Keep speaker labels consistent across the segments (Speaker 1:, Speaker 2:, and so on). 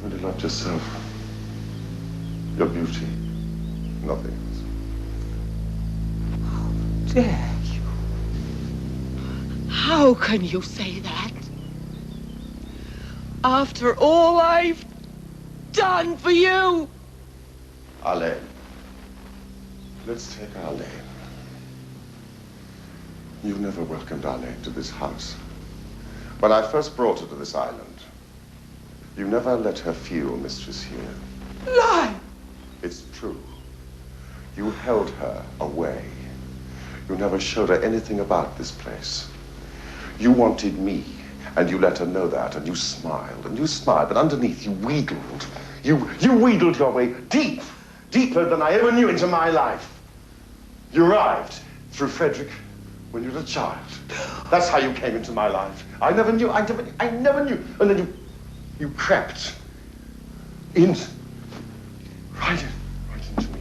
Speaker 1: really loved yourself. Your beauty. Nothing else.
Speaker 2: How dare you? How can you say that? After all I've done for you!
Speaker 1: Arlene. Let's take Arlene. You never welcomed Arlene to this house. When I first brought her to this island, you never let her feel mistress here.
Speaker 2: Lie!
Speaker 1: It's true. You held her away. You never showed her anything about this place. You wanted me, and you let her know that, and you smiled, but underneath you wheedled. You wheedled your way deeper than I ever knew into my life. You arrived through Frederick when you were a child. That's how you came into my life. I never knew. And then you crept in, right into me.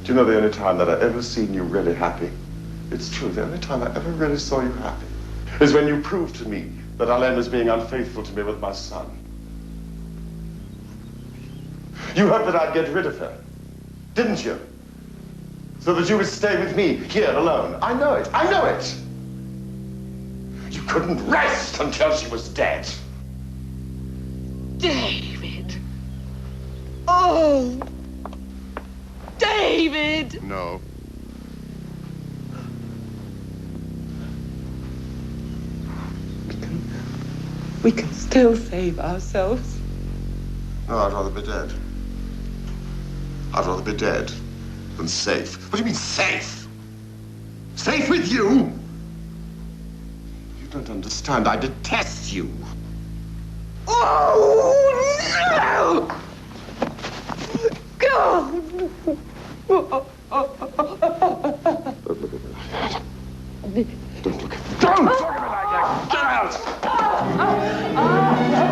Speaker 1: Do you know the only time that I ever seen you really happy? It's true, the only time I ever really saw you happy is when you proved to me that Arlene was being unfaithful to me with my son. You hoped that I'd get rid of her, didn't you? So that you would stay with me here alone. I know it. You couldn't rest until she was dead.
Speaker 2: David! Oh! David!
Speaker 1: No.
Speaker 2: We can still save ourselves.
Speaker 1: No, I'd rather be dead. I'd rather be dead than safe. What do you mean, safe? Safe with you? You don't understand. I detest you.
Speaker 2: Oh, no! God!
Speaker 1: Don't look at me like that. Don't look at me like that. Get out!